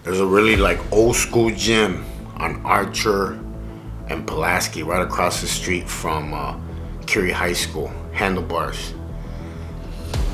There's a really like old school gym on Archer and Pulaski right across the street from Curie High School, Handlebars.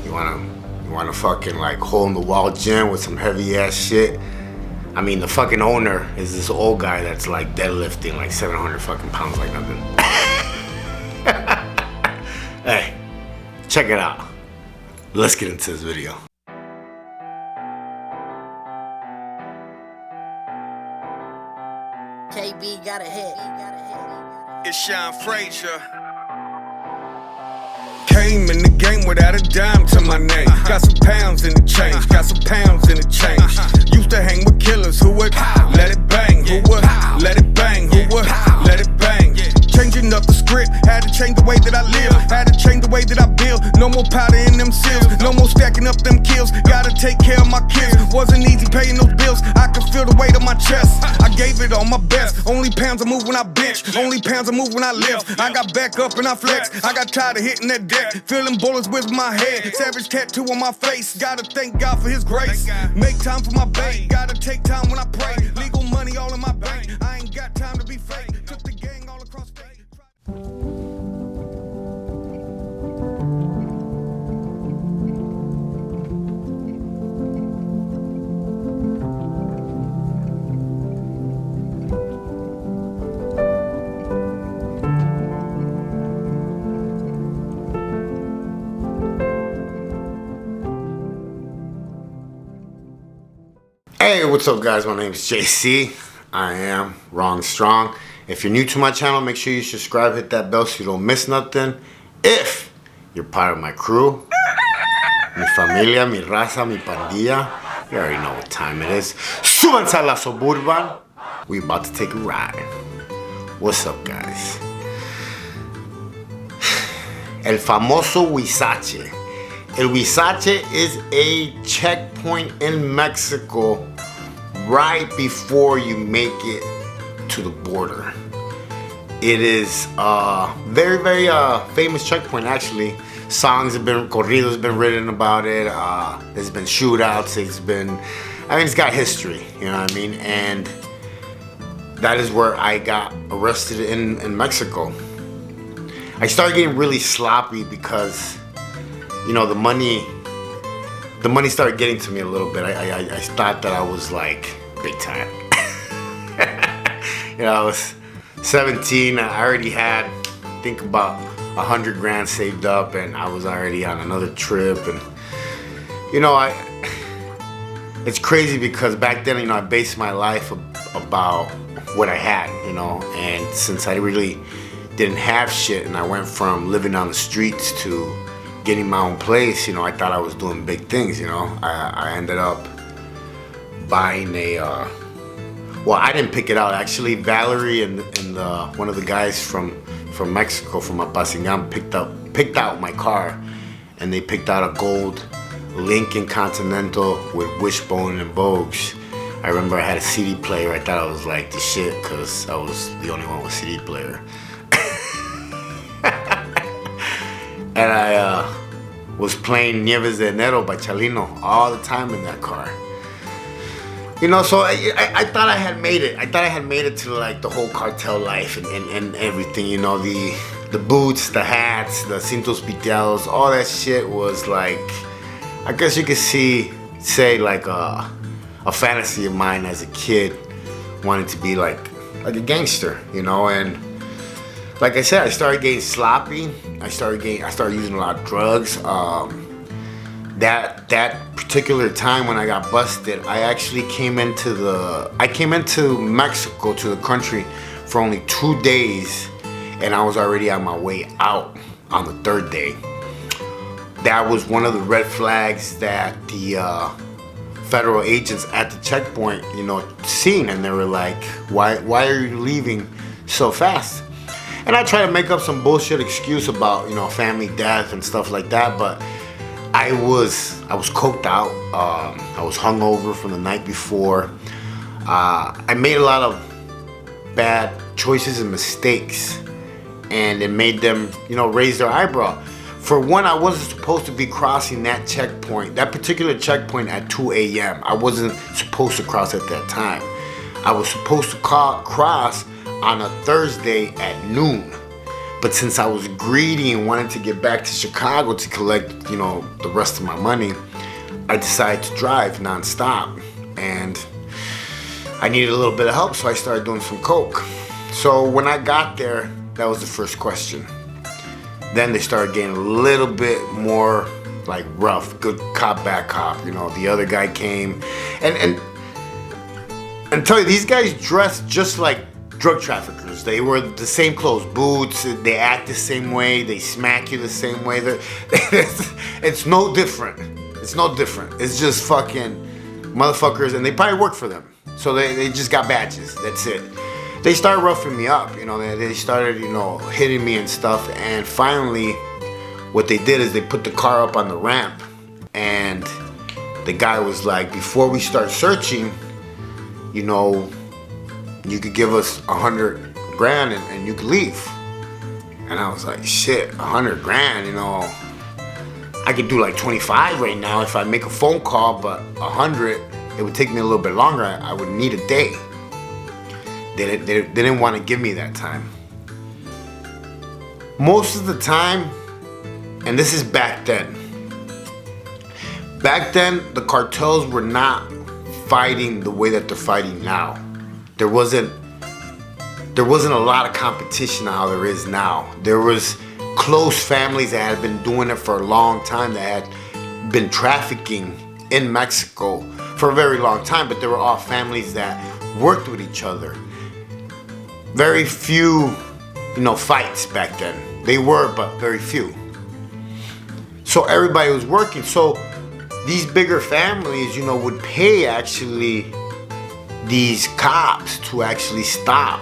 You wanna fucking like hole in the wall gym with some heavy ass shit. I mean, the fucking owner is this old guy that's like deadlifting like 700 fucking pounds like nothing. Hey, check it out. Let's get into this video. KB got a hit. It's Sean Frazier. Came in the game without a dime to my name. Got some pounds in the change, got some pounds in the change. Used to hang with killers who would let it bang, who would let it bang, who would let it bang. Changing up the script, had to change the way that I live, had to change the way that I build. No more powder in them seals, no more stacking up them kills. Gotta take care of my kids, wasn't easy paying those bills. I could feel the weight on my chest, I gave it all my best. Only pounds I move when I bench, only pounds I move when I lift. I got back up and I flex, I got tired of hitting that deck. Feeling bullets with my head, savage tattoo on my face. Gotta thank God for his grace, make time for my babe. Gotta take time when I pray, legal money all in my bank. I ain't got time to be fake, took the gang all across state. Hey, what's up guys? My name is JC. I am Wrong Strong. If you're new to my channel, make sure you subscribe, hit that bell so you don't miss nothing. If you're part of my crew, mi familia, mi raza, mi pandilla, you already know what time it is. Súbanse a la Suburban. We about to take a ride. What's up guys? El famoso Huizache. El Huizache is a checkpoint in Mexico right before you make it to the border. It is a very, very famous checkpoint actually. Songs have been, corridos have been written about it. There's been shootouts, it's got history, you know what I mean? And that is where I got arrested in Mexico. I started getting really sloppy because you know, the money started getting to me a little bit. I thought that I was like big time. You know, I was 17. I already had, I think about 100 grand saved up, and I was already on another trip. And you know, it's crazy because back then, you know, I based my life about what I had, you know, and since I really didn't have shit, and I went from living on the streets to getting my own place, you know, I thought I was doing big things, you know. I ended up buying a, well, I didn't pick it out. Actually, Valerie and one of the guys from Mexico, from Apasingan, picked out my car, and they picked out a gold Lincoln Continental with wishbone and Vogues. I remember I had a CD player. I thought I was like the shit because I was the only one with CD player. And I was playing Nieves de Enero by Chalino all the time in that car. You know, so I thought I had made it. I thought I had made it to like the whole cartel life and everything. You know, the boots, the hats, the cintos piteados, all that shit was like, I guess you could say like a fantasy of mine as a kid, wanting to be like a gangster, you know. And like I said, I started getting sloppy. I started using a lot of drugs. That particular time when I got busted, I actually came into Mexico, to the country, for only 2 days, and I was already on my way out on the 3rd day. That was one of the red flags that the federal agents at the checkpoint, you know, seen, and they were like, why are you leaving so fast? And I try to make up some bullshit excuse about, you know, family death and stuff like that, but I was coked out. I was hungover from the night before. I made a lot of bad choices and mistakes, and it made them, you know, raise their eyebrow. For one, I wasn't supposed to be crossing that checkpoint, that particular checkpoint at 2 a.m. I wasn't supposed to cross at that time. I was supposed to cross on a Thursday at noon. But since I was greedy and wanted to get back to Chicago to collect, the rest of my money, I decided to drive nonstop. And I needed a little bit of help, so I started doing some coke. So when I got there, that was the first question. Then they started getting a little bit more like rough, good cop, bad cop. The other guy came and tell you, these guys dressed just like drug traffickers. They wear the same clothes, boots, they act the same way, they smack you the same way. It's no different. It's no different. It's just fucking motherfuckers, and they probably work for them. So they just got badges. That's it. They started roughing me up, they started, hitting me and stuff. And finally, what they did is they put the car up on the ramp, and the guy was like, before we start searching, you could give us 100 grand and you could leave. And I was like, shit, 100 grand, I could do like 25 right now if I make a phone call, but 100, it would take me a little bit longer. I would need a day. They didn't want to give me that time. Most of the time, and this is back then. Back then, the cartels were not fighting the way that they're fighting now. There wasn't a lot of competition how there is now. There was close families that had been doing it for a long time, that had been trafficking in Mexico for a very long time, but they were all families that worked with each other. Very few, fights back then. They were, but very few. So everybody was working. So these bigger families, would pay actually these cops to actually stop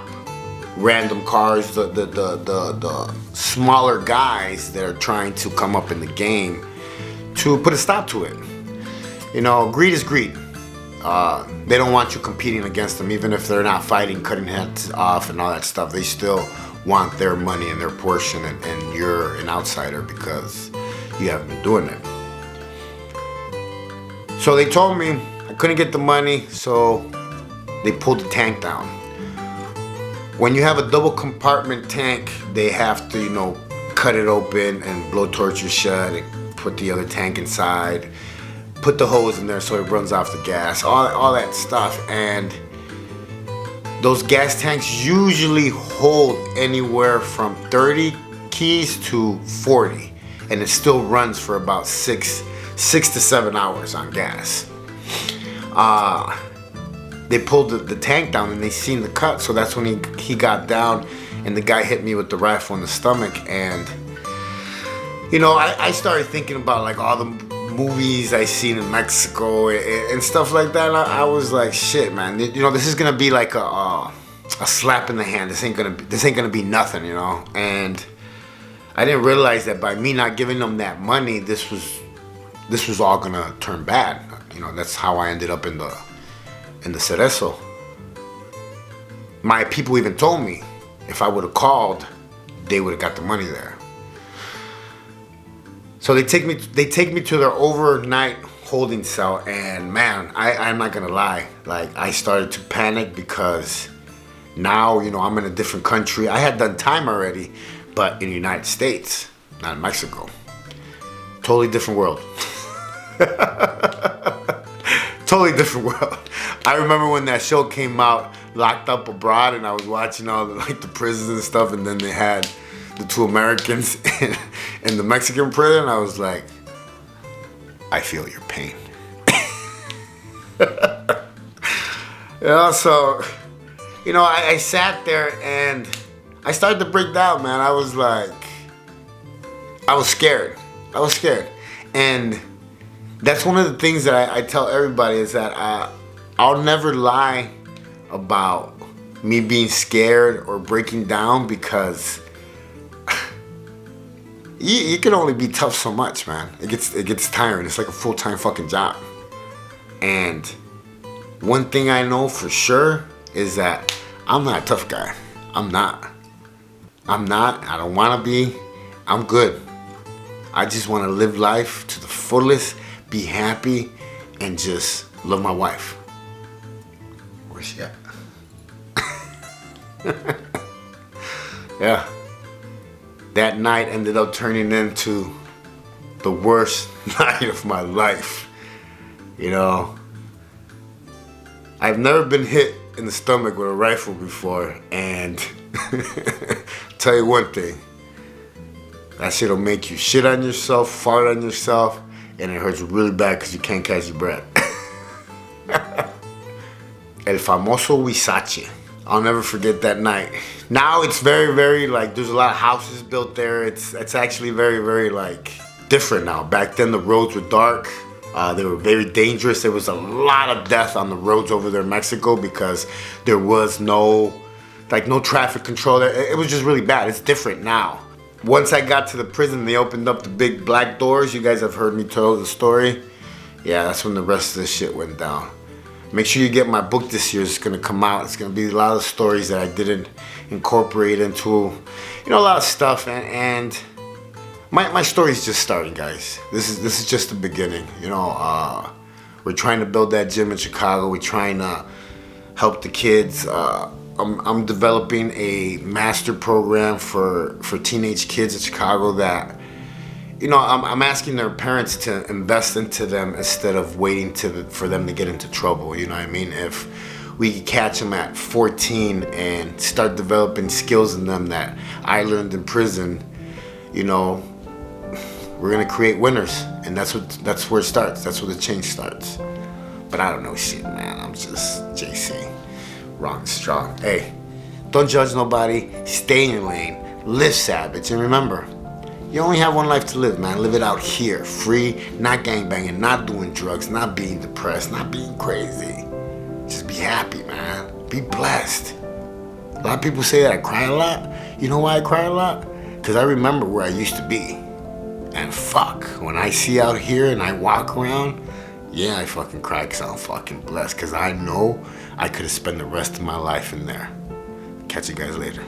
random cars, the smaller guys that are trying to come up in the game, to put a stop to it. Greed is greed. They don't want you competing against them, even if they're not fighting, cutting heads off and all that stuff. They still want their money and their portion, and you're an outsider because you haven't been doing it. So they told me I couldn't get the money, so they pulled the tank down. When you have a double compartment tank, they have to, cut it open and blowtorch it shut and put the other tank inside. Put the hose in there so it runs off the gas, all that stuff. And those gas tanks usually hold anywhere from 30 keys to 40, and it still runs for about 6 to 7 hours on gas. They pulled the tank down and they seen the cut, so that's when he got down, and the guy hit me with the rifle in the stomach. And I started thinking about like all the movies I seen in Mexico and stuff like that. I was like, shit, man. This is gonna be like a slap in the hand. This ain't gonna be nothing, And I didn't realize that by me not giving them that money, this was all gonna turn bad. That's how I ended up in the Cerezo. My people even told me if I would have called, they would have got the money there. So they take me to their overnight holding cell, and man, I'm not gonna lie, like I started to panic because now, I'm in a different country. I had done time already, but in the United States, not in Mexico. Totally different world. Totally different world. I remember when that show came out, Locked Up Abroad, and I was watching all the prisons and stuff, and then they had the two Americans in the Mexican prison. I was like, I feel your pain. So, I sat there and I started to break down, man. I was like, I was scared. And that's one of the things that I tell everybody is that I'll never lie about me being scared or breaking down, because you can only be tough so much, man. It gets tiring. It's like a full-time fucking job. And one thing I know for sure is that I'm not a tough guy. I'm not. I don't want to be. I'm good. I just want to live life to the fullest, be happy, and just love my wife. Where's she at? Yeah. That night ended up turning into the worst night of my life. You know, I've never been hit in the stomach with a rifle before, and tell you one thing, that shit'll make you shit on yourself, fart on yourself, and it hurts really bad because you can't catch your breath. El famoso Huizache. I'll never forget that night. Now it's very, very, like, there's a lot of houses built there. It's actually very, very, like, different now. Back then the roads were dark. They were very dangerous. There was a lot of death on the roads over there in Mexico because there was no traffic control there. It was just really bad. It's different now. Once I got to the prison, they opened up the big black doors. You guys have heard me tell the story. Yeah, that's when the rest of this shit went down. Make sure you get my book this year. It's gonna come out. It's gonna be a lot of stories that I didn't incorporate into, a lot of stuff. And my story's just starting, guys. This is just the beginning. We're trying to build that gym in Chicago. We're trying to help the kids. I'm developing a master program for teenage kids in Chicago that, I'm asking their parents to invest into them instead of waiting for them to get into trouble. You know what I mean? If we could catch them at 14 and start developing skills in them that I learned in prison, we're gonna create winners, and that's where it starts. That's where the change starts. But I don't know shit, man. I'm just JC, wrong and strong. Hey, don't judge nobody. Stay in your lane. Live savage, and remember, you only have one life to live, man. Live it out here, free, not gangbanging, not doing drugs, not being depressed, not being crazy. Just be happy, man. Be blessed. A lot of people say that I cry a lot. You know why I cry a lot? Because I remember where I used to be. And fuck, when I see out here and I walk around, yeah, I fucking cry because I'm fucking blessed. Because I know I could have spent the rest of my life in there. Catch you guys later.